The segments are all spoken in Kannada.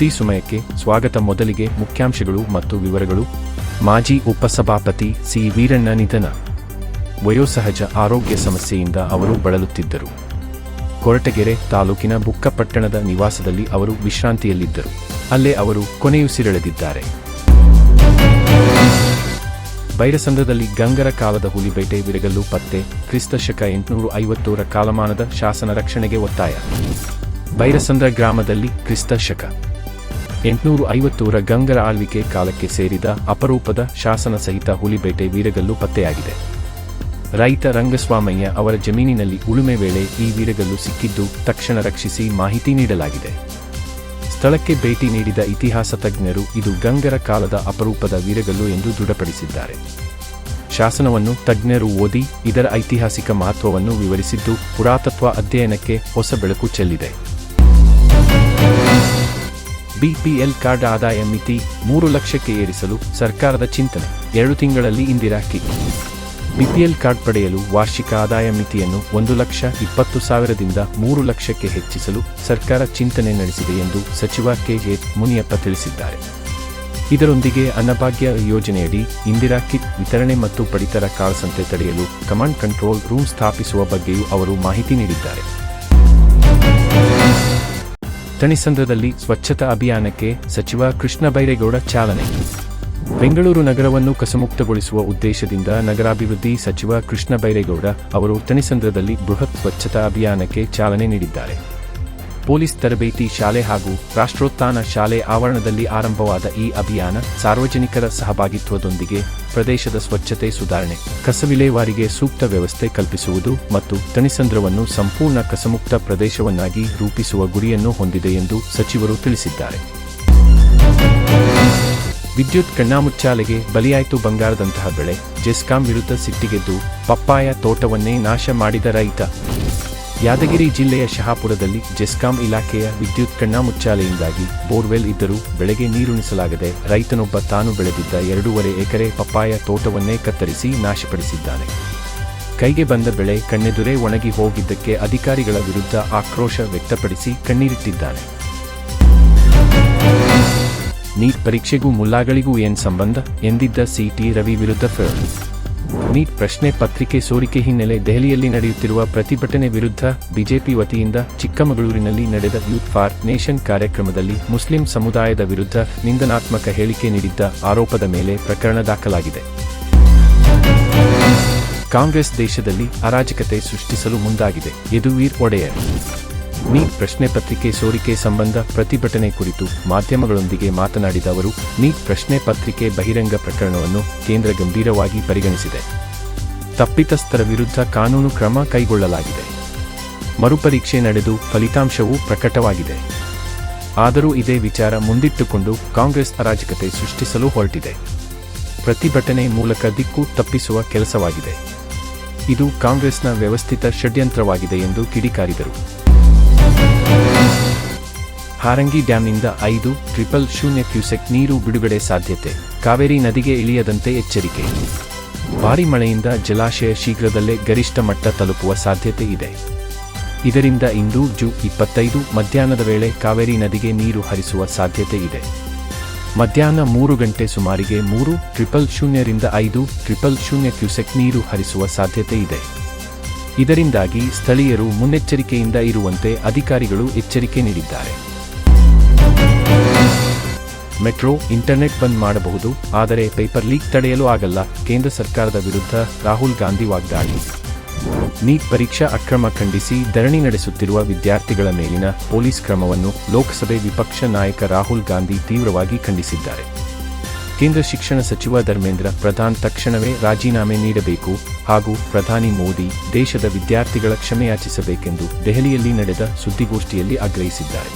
ಸುದ್ದಿ ಸಮಯಕ್ಕೆ ಸ್ವಾಗತ. ಮೊದಲಿಗೆ ಮುಖ್ಯಾಂಶಗಳು ಮತ್ತು ವಿವರಗಳು. ಮಾಜಿ ಉಪಸಭಾಪತಿ ಸಿ ವೀರಣ್ಣ ನಿಧನ. ವಯೋಸಹಜ ಆರೋಗ್ಯ ಸಮಸ್ಯೆಯಿಂದ ಅವರು ಬಳಲುತ್ತಿದ್ದರು. ಕೊರಟಗೆರೆ ತಾಲೂಕಿನ ಬುಕ್ಕಪಟ್ಟಣದ ನಿವಾಸದಲ್ಲಿ ಅವರು ವಿಶ್ರಾಂತಿಯಲ್ಲಿದ್ದರು. ಅಲ್ಲೇ ಅವರು ಕೊನೆಯುಸಿರೆಳೆದಿದ್ದಾರೆ. ಬೈರಸಂದ್ರದಲ್ಲಿ ಗಂಗರ ಕಾಲದ ಹುಲಿಬೇಟೆ ವಿರಗಲ್ಲು ಪತ್ತೆ. ಕ್ರಿಸ್ತಶಕ 850ರ ಕಾಲಮಾನದ ಶಾಸನ ರಕ್ಷಣೆಗೆ ಒತ್ತಾಯ. ಬೈರಸಂದ್ರ ಗ್ರಾಮದಲ್ಲಿ ಕ್ರಿಸ್ತಶಕ 850ರ ಗಂಗರ ಆಳ್ವಿಕೆ ಕಾಲಕ್ಕೆ ಸೇರಿದ ಅಪರೂಪದ ಶಾಸನ ಸಹಿತ ಹುಲಿಬೇಟೆ ವೀರಗಲ್ಲು ಪತ್ತೆಯಾಗಿದೆ. ರೈತ ರಂಗಸ್ವಾಮಯ್ಯ ಅವರ ಜಮೀನಿನಲ್ಲಿ ಉಳುಮೆ ವೇಳೆ ಈ ವೀರಗಲ್ಲು ಸಿಕ್ಕಿದ್ದು ತಕ್ಷಣ ರಕ್ಷಿಸಿ ಮಾಹಿತಿ ನೀಡಲಾಗಿದೆ. ಸ್ಥಳಕ್ಕೆ ಭೇಟಿ ನೀಡಿದ ಇತಿಹಾಸ ತಜ್ಞರು ಇದು ಗಂಗರ ಕಾಲದ ಅಪರೂಪದ ವೀರಗಲ್ಲು ಎಂದು ದೃಢಪಡಿಸಿದ್ದಾರೆ. ಶಾಸನವನ್ನು ತಜ್ಞರು ಓದಿ ಇದರ ಐತಿಹಾಸಿಕ ಮಹತ್ವವನ್ನು ವಿವರಿಸಿದ್ದು ಪುರಾತತ್ವ ಅಧ್ಯಯನಕ್ಕೆ ಹೊಸ ಬೆಳಕು ಚೆಲ್ಲಿದೆ. ಬಿಪಿಎಲ್ ಕಾರ್ಡ್ ಆದಾಯ ಮಿತಿ 3 ಲಕ್ಷಕ್ಕೆ ಏರಿಸಲು ಸರ್ಕಾರದ ಚಿಂತನೆ. 2 ತಿಂಗಳಲ್ಲಿ ಇಂದಿರಾ ಕಿಟ್. ಬಿಪಿಎಲ್ ಕಾರ್ಡ್ ಪಡೆಯಲು ವಾರ್ಷಿಕ ಆದಾಯ ಮಿತಿಯನ್ನು 1,20,000ದಿಂದ 3 ಲಕ್ಷಕ್ಕೆ ಹೆಚ್ಚಿಸಲು ಸರ್ಕಾರ ಚಿಂತನೆ ನಡೆಸಿದೆ ಎಂದು ಸಚಿವ ಕೆ.ಎ. ಮುನಿಯಪ್ಪ ತಿಳಿಸಿದ್ದಾರೆ. ಇದರೊಂದಿಗೆ ಅನ್ನಭಾಗ್ಯ ಯೋಜನೆಯಡಿ ಇಂದಿರಾ ಕಿಟ್ ವಿತರಣೆ ಮತ್ತು ಪಡಿತರ ಕಾಳಸಂತೆ ತಡೆಯಲು ಕಮಾಂಡ್ ಕಂಟ್ರೋಲ್ ರೂಮ್ ಸ್ಥಾಪಿಸುವ ಬಗ್ಗೆಯೂ ಅವರು ಮಾಹಿತಿ ನೀಡಿದ್ದಾರೆ. ತಣಿಸಂದ್ರದಲ್ಲಿ ಸ್ವಚ್ಛತಾ ಅಭಿಯಾನಕ್ಕೆ ಸಚಿವ ಕೃಷ್ಣ ಬೈರೇಗೌಡ ಚಾಲನೆ. ಬೆಂಗಳೂರು ನಗರವನ್ನು ಕಸಮುಕ್ತಗೊಳಿಸುವ ಉದ್ದೇಶದಿಂದ ನಗರಾಭಿವೃದ್ಧಿ ಸಚಿವ ಕೃಷ್ಣ ಬೈರೇಗೌಡ ಅವರು ತಣಿಸಂದ್ರದಲ್ಲಿ ಬೃಹತ್ ಸ್ವಚ್ಛತಾ ಅಭಿಯಾನಕ್ಕೆ ಚಾಲನೆ ನೀಡಿದ್ದಾರೆ. ಪೊಲೀಸ್ ತರಬೇತಿ ಶಾಲೆ ಹಾಗೂ ರಾಷ್ಟ್ರೋತ್ಥಾನ ಶಾಲೆ ಆವರಣದಲ್ಲಿ ಆರಂಭವಾದ ಈ ಅಭಿಯಾನ ಸಾರ್ವಜನಿಕರ ಸಹಭಾಗಿತ್ವದೊಂದಿಗೆ ಪ್ರದೇಶದ ಸ್ವಚ್ಛತೆ ಸುಧಾರಣೆ, ಕಸ ವಿಲೇವಾರಿಗೆ ಸೂಕ್ತ ವ್ಯವಸ್ಥೆ ಕಲ್ಪಿಸುವುದು ಮತ್ತು ತಣಿಸಂದ್ರವನ್ನು ಸಂಪೂರ್ಣ ಕಸಮುಕ್ತ ಪ್ರದೇಶವನ್ನಾಗಿ ರೂಪಿಸುವ ಗುರಿಯನ್ನು ಹೊಂದಿದೆ ಎಂದು ಸಚಿವರು ತಿಳಿಸಿದ್ದಾರೆ. ವಿದ್ಯುತ್ ಕಣ್ಣಾಮುಚ್ಚಾಲೆಗೆ ಬಲಿಯಾಯಿತು ಬಂಗಾರದಂತಹ ಬೆಳೆ. ಜೆಸ್ಕಾಂ ವಿರುದ್ಧ ಸಿಟ್ಟಿಗೆದ್ದು ಪಪ್ಪಾಯ ತೋಟವನ್ನೇ ನಾಶ ಮಾಡಿದ ರೈತ. ಯಾದಗಿರಿ ಜಿಲ್ಲೆಯ ಶಹಾಪುರದಲ್ಲಿ ಜೆಸ್ಕಾಂ ಇಲಾಖೆಯ ವಿದ್ಯುತ್ ಕಣ್ಣಾಮುಚ್ಚಾಲೆಯಿಂದಾಗಿ ಬೋರ್ವೆಲ್ ಇದ್ದರೂ ಬೆಳೆಗೆ ನೀರುಣಿಸಲಾಗದೆ ರೈತನೊಬ್ಬ ತಾನು ಬೆಳೆದಿದ್ದ 2.5 ಎಕರೆ ಪಪ್ಪಾಯ ತೋಟವನ್ನೇ ಕತ್ತರಿಸಿ ನಾಶಪಡಿಸಿದ್ದಾನೆ. ಕೈಗೆ ಬಂದ ಬೆಳೆ ಕಣ್ಣೆದುರೇ ಒಣಗಿ ಹೋಗಿದ್ದಕ್ಕೆ ಅಧಿಕಾರಿಗಳ ವಿರುದ್ಧ ಆಕ್ರೋಶ ವ್ಯಕ್ತಪಡಿಸಿ ಕಣ್ಣೀರಿಟ್ಟಿದ್ದಾನೆ. ನೀಟ್ ಪರೀಕ್ಷೆಗೂ ಮುಲ್ಲಾಗಳಿಗೂ ಏನ್ ಸಂಬಂಧ ಎಂದಿದ್ದ ಸಿಟಿ ರವಿ ವಿರುದ್ಧ ಫೇರ್. ನೀಟ್ ಪ್ರಶ್ನೆ ಪತ್ರಿಕೆ ಸೋರಿಕೆ ಹಿನ್ನೆಲೆ ದೆಹಲಿಯಲ್ಲಿ ನಡೆಯುತ್ತಿರುವ ಪ್ರತಿಭಟನೆ ವಿರುದ್ಧ ಬಿಜೆಪಿ ವತಿಯಿಂದ ಚಿಕ್ಕಮಗಳೂರಿನಲ್ಲಿ ನಡೆದ ಯೂತ್ ಫಾರ್ ನೇಷನ್ ಕಾರ್ಯಕ್ರಮದಲ್ಲಿ ಮುಸ್ಲಿಂ ಸಮುದಾಯದ ವಿರುದ್ಧ ನಿಂದನಾತ್ಮಕ ಹೇಳಿಕೆ ನೀಡಿದ್ದ ಆರೋಪದ ಮೇಲೆ ಪ್ರಕರಣ ದಾಖಲಾಗಿದೆ. ಕಾಂಗ್ರೆಸ್ ದೇಶದಲ್ಲಿ ಅರಾಜಕತೆ ಸೃಷ್ಟಿಸಲು ಮುಂದಾಗಿದೆ. ಯದುವೀರ್ ಒಡೆಯರ್. ನೀಟ್ ಪ್ರಶ್ನೆ ಪತ್ರಿಕೆ ಸೋರಿಕೆ ಸಂಬಂಧ ಪ್ರತಿಭಟನೆ ಕುರಿತು ಮಾಧ್ಯಮಗಳೊಂದಿಗೆ ಮಾತನಾಡಿದ ಅವರು, ನೀಟ್ ಪ್ರಶ್ನೆ ಪತ್ರಿಕೆ ಬಹಿರಂಗ ಪ್ರಕರಣವನ್ನು ಕೇಂದ್ರ ಗಂಭೀರವಾಗಿ ಪರಿಗಣಿಸಿದೆ. ತಪ್ಪಿತಸ್ಥರ ವಿರುದ್ಧ ಕಾನೂನು ಕ್ರಮ ಕೈಗೊಳ್ಳಲಾಗಿದೆ. ಮರುಪರೀಕ್ಷೆ ನಡೆದು ಫಲಿತಾಂಶವೂ ಪ್ರಕಟವಾಗಿದೆ. ಆದರೂ ಇದೇ ವಿಚಾರ ಮುಂದಿಟ್ಟುಕೊಂಡು ಕಾಂಗ್ರೆಸ್ ಅರಾಜಕತೆ ಸೃಷ್ಟಿಸಲು ಹೊರಟಿದೆ. ಪ್ರತಿಭಟನೆ ಮೂಲಕ ದಿಕ್ಕು ತಪ್ಪಿಸುವ ಕೆಲಸವಾಗಿದೆ. ಇದು ಕಾಂಗ್ರೆಸ್ನ ವ್ಯವಸ್ಥಿತ ಷಡ್ಯಂತ್ರವಾಗಿದೆ ಎಂದು ಕಿಡಿಕಾರಿದರು. ಹಾರಂಗಿ ಡ್ಯಾಂನಿಂದ 5,000 ಕ್ಯೂಸೆಕ್ ನೀರು ಬಿಡುಗಡೆ ಸಾಧ್ಯತೆ. ಕಾವೇರಿ ನದಿಗೆ ಇಳಿಯದಂತೆ ಎಚ್ಚರಿಕೆ. ಭಾರೀ ಮಳೆಯಿಂದ ಜಲಾಶಯ ಶೀಘ್ರದಲ್ಲೇ ಗರಿಷ್ಠ ಮಟ್ಟ ತಲುಪುವ ಸಾಧ್ಯತೆ ಇದೆ. ಇದರಿಂದ ಇಂದು ಜೂನ್ 25 ಮಧ್ಯಾಹ್ನದ ವೇಳೆ ಕಾವೇರಿ ನದಿಗೆ ನೀರು ಹರಿಸುವ ಸಾಧ್ಯತೆ ಇದೆ. ಮಧ್ಯಾಹ್ನ 3 ಗಂಟೆ ಸುಮಾರಿಗೆ 3,000ರಿಂದ 5,000 ಕ್ಯೂಸೆಕ್ ನೀರು ಹರಿಸುವ ಸಾಧ್ಯತೆ ಇದೆ. ಇದರಿಂದಾಗಿ ಸ್ಥಳೀಯರು ಮುನ್ನೆಚ್ಚರಿಕೆಯಿಂದ ಇರುವಂತೆ ಅಧಿಕಾರಿಗಳು ಎಚ್ಚರಿಕೆ ನೀಡಿದ್ದಾರೆ. ಮೆಟ್ರೋ ಇಂಟರ್ನೆಟ್ ಬಂದ್ ಮಾಡಬಹುದು, ಆದರೆ ಪೇಪರ್ ಲೀಕ್ ತಡೆಯಲು ಆಗಲ್ಲ. ಕೇಂದ್ರ ಸರ್ಕಾರದ ವಿರುದ್ಧ ರಾಹುಲ್ ಗಾಂಧಿ ವಾಗ್ದಾಳಿ. ನೀಟ್ ಪರೀಕ್ಷಾ ಅಕ್ರಮ ಖಂಡಿಸಿ ಧರಣಿ ನಡೆಸುತ್ತಿರುವ ವಿದ್ಯಾರ್ಥಿಗಳ ಮೇಲಿನ ಪೊಲೀಸ್ ಕ್ರಮವನ್ನು ಲೋಕಸಭೆ ವಿಪಕ್ಷ ನಾಯಕ ರಾಹುಲ್ ಗಾಂಧಿ ತೀವ್ರವಾಗಿ ಖಂಡಿಸಿದ್ದಾರೆ. ಕೇಂದ್ರ ಶಿಕ್ಷಣ ಸಚಿವ ಧರ್ಮೇಂದ್ರ ಪ್ರಧಾನ್ ತಕ್ಷಣವೇ ರಾಜೀನಾಮೆ ನೀಡಬೇಕು ಹಾಗೂ ಪ್ರಧಾನಿ ಮೋದಿ ದೇಶದ ವಿದ್ಯಾರ್ಥಿಗಳ ಕ್ಷಮೆಯಾಚಿಸಬೇಕೆಂದು ದೆಹಲಿಯಲ್ಲಿ ನಡೆದ ಸುದ್ದಿಗೋಷ್ಠಿಯಲ್ಲಿ ಆಗ್ರಹಿಸಿದ್ದಾರೆ.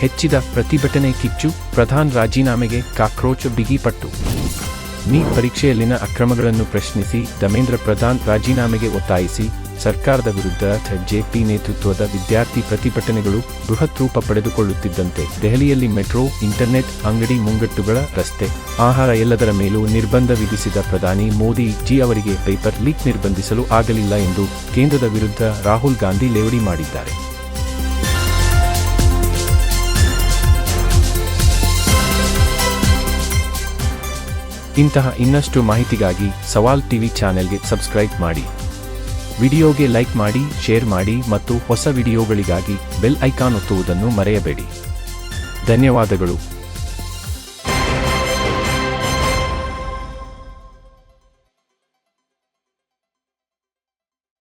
ಹೆಚ್ಚಿದ ಪ್ರತಿಭಟನೆ ಕಿಚ್ಚು. ಪ್ರಧಾನ್ ರಾಜೀನಾಮೆಗೆ ಕಾಕ್ರೋಚ್ ಬಿಗಿಪಟ್ಟು. ನೀಟ್ ಪರೀಕ್ಷೆಯಲ್ಲಿನ ಅಕ್ರಮಗಳನ್ನು ಪ್ರಶ್ನಿಸಿ ಧರ್ಮೇಂದ್ರ ಪ್ರಧಾನ್ ರಾಜೀನಾಮೆಗೆ ಒತ್ತಾಯಿಸಿ ಸರ್ಕಾರದ ವಿರುದ್ಧ ಜೆಪಿ ನೇತೃತ್ವದ ವಿದ್ಯಾರ್ಥಿ ಪ್ರತಿಭಟನೆಗಳು ಬೃಹತ್ ರೂಪ ಪಡೆದುಕೊಳ್ಳುತ್ತಿದ್ದಂತೆ ದೆಹಲಿಯಲ್ಲಿ ಮೆಟ್ರೋ, ಇಂಟರ್ನೆಟ್, ಅಂಗಡಿ ಮುಂಗಟ್ಟುಗಳ, ರಸ್ತೆ, ಆಹಾರ ಎಲ್ಲದರ ಮೇಲೂ ನಿರ್ಬಂಧ ವಿಧಿಸಿದ ಪ್ರಧಾನಿ ಮೋದಿ ಜಿ ಅವರಿಗೆ ಪೇಪರ್ ಲೀಕ್ ನಿರ್ಬಂಧಿಸಲು ಆಗಲಿಲ್ಲ ಎಂದು ಕೇಂದ್ರದ ವಿರುದ್ಧ ರಾಹುಲ್ ಗಾಂಧಿ ಲೇವಡಿ ಮಾಡಿದ್ದಾರೆ. ಇಂತಹ ಇನ್ನಷ್ಟು ಮಾಹಿತಿಗಾಗಿ ಸವಾಲ್ ಟಿವಿ ಚಾನೆಲ್ಗೆ ಸಬ್ಸ್ಕ್ರೈಬ್ ಮಾಡಿ. ವಿಡಿಯೋಗೆ ಲೈಕ್ ಮಾಡಿ, ಶೇರ್ ಮಾಡಿ ಮತ್ತು ಹೊಸ ವಿಡಿಯೋಗಳಿಗಾಗಿ ಬೆಲ್ ಐಕಾನ್ ಒತ್ತುವುದನ್ನು ಮರೆಯಬೇಡಿ. ಧನ್ಯವಾದಗಳು.